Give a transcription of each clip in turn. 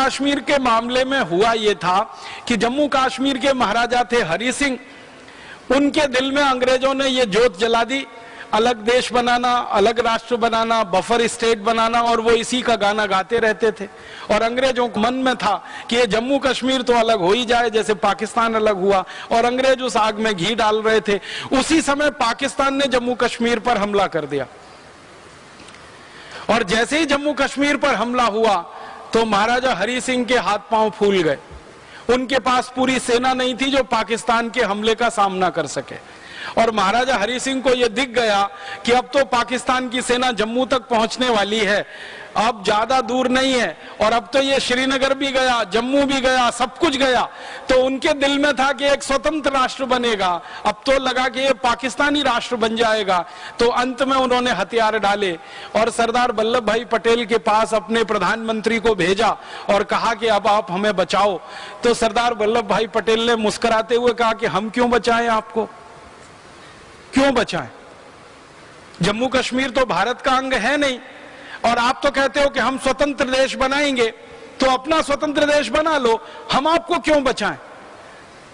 कश्मीर के मामले में हुआ ये था कि जम्मू कश्मीर के महाराजा थे हरि सिंह, उनके दिल में अंग्रेजों ने ये जोत जला दी, अलग देश बनाना, अलग राष्ट्र बनाना, बफर स्टेट बनाना, और वो इसी का गाना गाते रहते थे। और अंग्रेजों के मन में था कि ये जम्मू कश्मीर तो अलग हो ही जाए जैसे पाकिस्तान अलग हुआ, और अंग्रेज उस आग में घी डाल रहे थे। उसी समय पाकिस्तान ने जम्मू कश्मीर पर हमला कर दिया, और जैसे ही जम्मू कश्मीर पर हमला हुआ तो महाराजा हरि सिंह के हाथ पांव फूल गए। उनके पास पूरी सेना नहीं थी जो पाकिस्तान के हमले का सामना कर सके, और महाराजा हरि सिंह को यह दिख गया कि अब तो पाकिस्तान की सेना जम्मू तक पहुंचने वाली है, अब ज्यादा दूर नहीं है, और अब तो ये श्रीनगर भी गया, जम्मू भी गया, सब कुछ गया। तो उनके दिल में था कि एक स्वतंत्र राष्ट्र बनेगा, अब तो लगा कि ये पाकिस्तानी राष्ट्र बन जाएगा। तो अंत में उन्होंने हथियार डाले और सरदार वल्लभ भाई पटेल के पास अपने प्रधानमंत्री को भेजा और कहा कि अब आप हमें बचाओ। तो सरदार वल्लभ भाई पटेल ने मुस्कुराते हुए कहा कि हम क्यों बचाएं आपको, क्यों बचाएं? जम्मू कश्मीर तो भारत का अंग है नहीं, और आप तो कहते हो कि हम स्वतंत्र देश बनाएंगे, तो अपना स्वतंत्र देश बना लो, हम आपको क्यों बचाएं?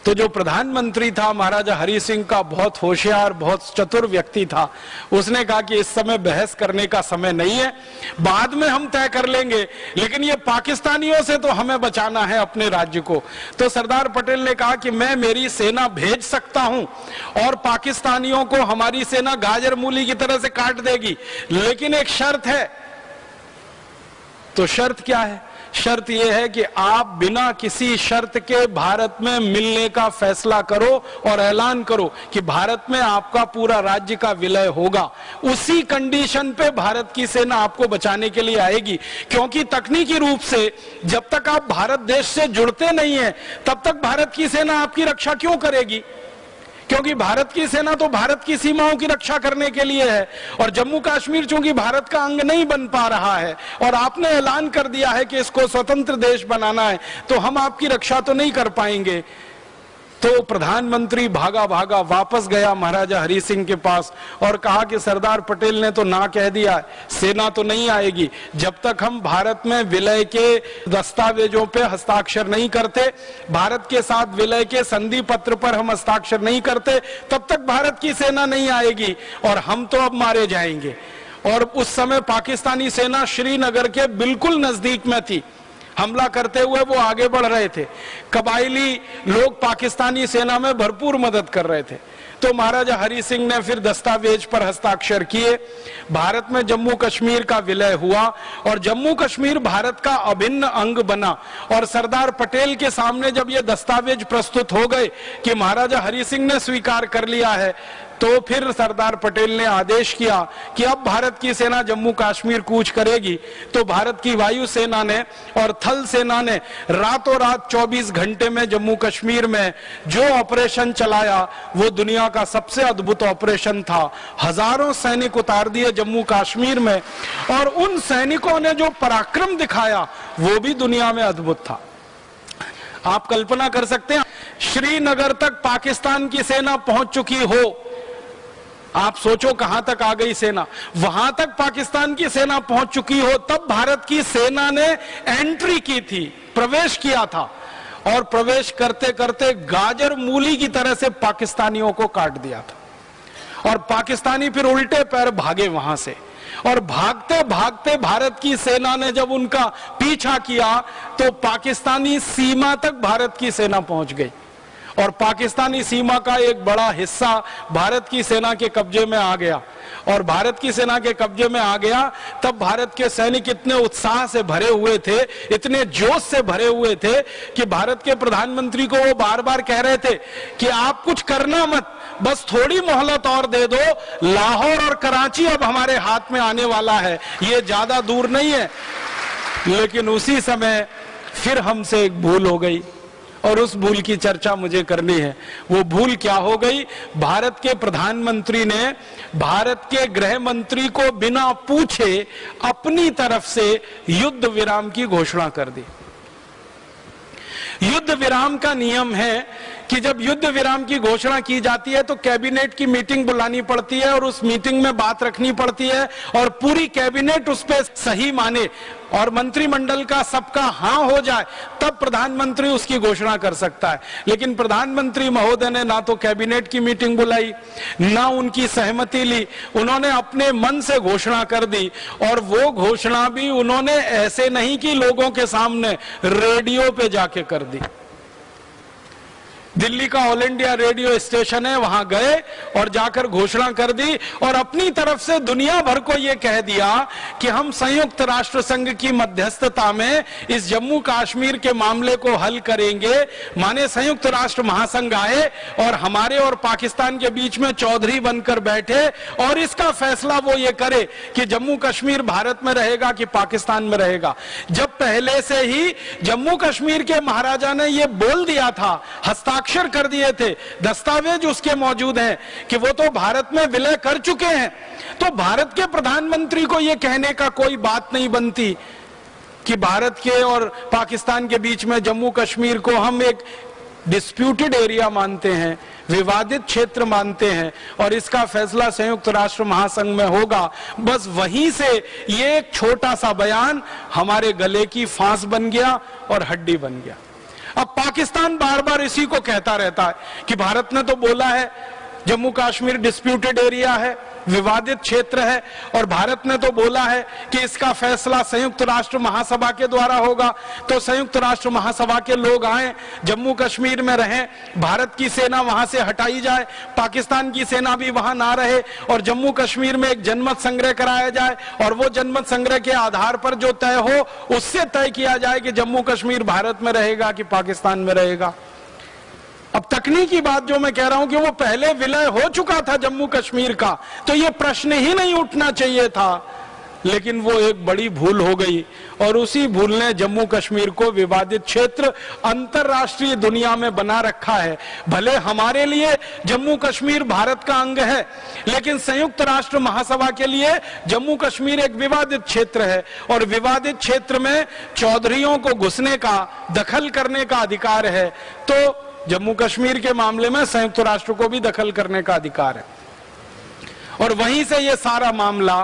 तो जो प्रधानमंत्री था महाराजा हरि सिंह का बहुत होशियार, बहुत चतुर व्यक्ति था, उसने कहा कि इस समय बहस करने का समय नहीं है, बाद में हम तय कर लेंगे, लेकिन ये पाकिस्तानियों से तो हमें बचाना है अपने राज्य को। तो सरदार पटेल ने कहा कि मैं मेरी सेना भेज सकता हूं और पाकिस्तानियों को हमारी सेना गाजर मूली की तरह से काट देगी, लेकिन एक शर्त है। तो शर्त क्या है? शर्त यह है कि आप बिना किसी शर्त के भारत में मिलने का फैसला करो और ऐलान करो कि भारत में आपका पूरा राज्य का विलय होगा। उसी कंडीशन पे भारत की सेना आपको बचाने के लिए आएगी, क्योंकि तकनीकी रूप से जब तक आप भारत देश से जुड़ते नहीं हैं तब तक भारत की सेना आपकी रक्षा क्यों करेगी? क्योंकि भारत की सेना तो भारत की सीमाओं की रक्षा करने के लिए है, और जम्मू कश्मीर चूंकि भारत का अंग नहीं बन पा रहा है और आपने ऐलान कर दिया है कि इसको स्वतंत्र देश बनाना है, तो हम आपकी रक्षा तो नहीं कर पाएंगे। तो प्रधानमंत्री भागा भागा वापस गया महाराजा हरि सिंह के पास और कहा कि सरदार पटेल ने तो ना कह दिया, सेना तो नहीं आएगी, जब तक हम भारत में विलय के दस्तावेजों पे हस्ताक्षर नहीं करते, भारत के साथ विलय के संधि पत्र पर हम हस्ताक्षर नहीं करते, तब तक भारत की सेना नहीं आएगी और हम तो अब मारे जाएंगे। और उस समय पाकिस्तानी सेना श्रीनगर के बिल्कुल नजदीक में थी, हमला करते हुए वो आगे बढ़ रहे थे। कबायली लोग पाकिस्तानी सेना में भरपूर मदद कर रहे थे। तो महाराजा हरि सिंह ने फिर दस्तावेज पर हस्ताक्षर किए, भारत में जम्मू कश्मीर का विलय हुआ और जम्मू कश्मीर भारत का अभिन्न अंग बना। और सरदार पटेल के सामने जब ये दस्तावेज प्रस्तुत हो गए कि महाराजा हरि सिंह ने स्वीकार कर लिया है, तो फिर सरदार पटेल ने आदेश किया कि अब भारत की सेना जम्मू कश्मीर कूच करेगी। तो भारत की वायु सेना ने और थल सेना ने रातों रात 24 घंटे में जम्मू कश्मीर में जो ऑपरेशन चलाया वो दुनिया का सबसे अद्भुत ऑपरेशन था। हजारों सैनिक उतार दिए जम्मू कश्मीर में, और उन सैनिकों ने जो पराक्रम दिखाया वो भी दुनिया में अद्भुत था। आप कल्पना कर सकते हैं, श्रीनगर तक पाकिस्तान की सेना पहुंच चुकी हो, आप सोचो कहां तक आ गई सेना, वहां तक पाकिस्तान की सेना पहुंच चुकी हो, तब भारत की सेना ने एंट्री की थी, प्रवेश किया था, और प्रवेश करते करते गाजर मूली की तरह से पाकिस्तानियों को काट दिया था। और पाकिस्तानी फिर उल्टे पैर भागे वहां से, और भागते भागते भारत की सेना ने जब उनका पीछा किया तो पाकिस्तानी सीमा तक भारत की सेना पहुंच गई, और पाकिस्तानी सीमा का एक बड़ा हिस्सा भारत की सेना के कब्जे में आ गया। और भारत की सेना के कब्जे में आ गया तब भारत के सैनिक इतने उत्साह से भरे हुए थे, इतने जोश से भरे हुए थे कि भारत के प्रधानमंत्री को वो बार बार कह रहे थे कि आप कुछ करना मत, बस थोड़ी मोहलत और दे दो, लाहौर और कराची अब हमारे हाथ में आने वाला है, ये ज्यादा दूर नहीं है। लेकिन उसी समय फिर हमसे एक भूल हो गई, और उस भूल की चर्चा मुझे करनी है। वो भूल क्या हो गई? भारत के प्रधानमंत्री ने भारत के गृह मंत्री को बिना पूछे अपनी तरफ से युद्ध विराम की घोषणा कर दी। युद्ध विराम का नियम है कि जब युद्ध विराम की घोषणा की जाती है तो कैबिनेट की मीटिंग बुलानी पड़ती है और उस मीटिंग में बात रखनी पड़ती है और पूरी कैबिनेट उस पर सही माने, और मंत्रिमंडल का सबका हाँ हो जाए तब प्रधानमंत्री उसकी घोषणा कर सकता है। लेकिन प्रधानमंत्री महोदय ने ना तो कैबिनेट की मीटिंग बुलाई, ना उनकी सहमति ली, उन्होंने अपने मन से घोषणा कर दी। और वो घोषणा भी उन्होंने ऐसे नहीं कि लोगों के सामने, रेडियो पे जाके कर दी। दिल्ली का ऑल इंडिया रेडियो स्टेशन है, वहां गए और जाकर घोषणा कर दी और अपनी तरफ से दुनिया भर को यह कह दिया कि हम संयुक्त राष्ट्र संघ की मध्यस्थता में इस जम्मू कश्मीर के मामले को हल करेंगे। माने संयुक्त राष्ट्र महासंघ आए और हमारे और पाकिस्तान के बीच में चौधरी बनकर बैठे और इसका फैसला वो ये करे कि जम्मू कश्मीर भारत में रहेगा कि पाकिस्तान में रहेगा। जब पहले से ही जम्मू कश्मीर के महाराजा ने ये बोल दिया था, हस्ताक्षर कर दिए थे, दस्तावेज उसके मौजूद हैं कि वो तो भारत में विलय कर चुके हैं, तो भारत के प्रधानमंत्री को यह कहने का कोई बात नहीं बनती कि भारत के और पाकिस्तान के बीच में जम्मू कश्मीर को हम एक डिस्प्यूटेड एरिया मानते हैं, विवादित क्षेत्र मानते हैं और इसका फैसला संयुक्त राष्ट्र महासंघ में होगा। बस वहीं से ये एक छोटा सा बयान हमारे गले की फांस बन गया और हड्डी बन गया। अब पाकिस्तान बार बार इसी को कहता रहता है कि भारत ने तो बोला है जम्मू कश्मीर डिस्प्यूटेड एरिया है, विवादित क्षेत्र है, और भारत ने तो बोला है कि इसका फैसला संयुक्त राष्ट्र महासभा के द्वारा होगा। तो संयुक्त राष्ट्र महासभा के लोग आए, जम्मू कश्मीर में रहें, भारत की सेना वहां से हटाई जाए, पाकिस्तान की सेना भी वहां ना रहे और जम्मू कश्मीर में एक जनमत संग्रह कराया जाए और वो जनमत संग्रह के आधार पर जो तय हो उससे तय किया जाए कि जम्मू कश्मीर भारत में रहेगा कि पाकिस्तान में रहेगा। अब तकनीकी बात जो मैं कह रहा हूं कि वो पहले विलय हो चुका था जम्मू कश्मीर का, तो ये प्रश्न ही नहीं उठना चाहिए था, लेकिन वो एक बड़ी भूल हो गई और उसी भूल ने जम्मू कश्मीर को विवादित क्षेत्र अंतरराष्ट्रीय दुनिया में बना रखा है। भले हमारे लिए जम्मू कश्मीर भारत का अंग है, लेकिन संयुक्त राष्ट्र महासभा के लिए जम्मू कश्मीर एक विवादित क्षेत्र है और विवादित क्षेत्र में चौधरियों को घुसने का, दखल करने का अधिकार है। तो जम्मू कश्मीर के मामले में संयुक्त राष्ट्र को भी दखल करने का अधिकार है और वहीं से ये सारा मामला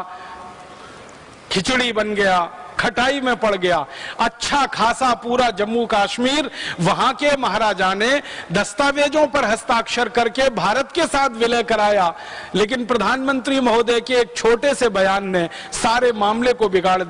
खिचड़ी बन गया, खटाई में पड़ गया। अच्छा खासा पूरा जम्मू कश्मीर वहां के महाराजा ने दस्तावेजों पर हस्ताक्षर करके भारत के साथ विलय कराया, लेकिन प्रधानमंत्री महोदय के एक छोटे से बयान ने सारे मामले को बिगाड़ दिया।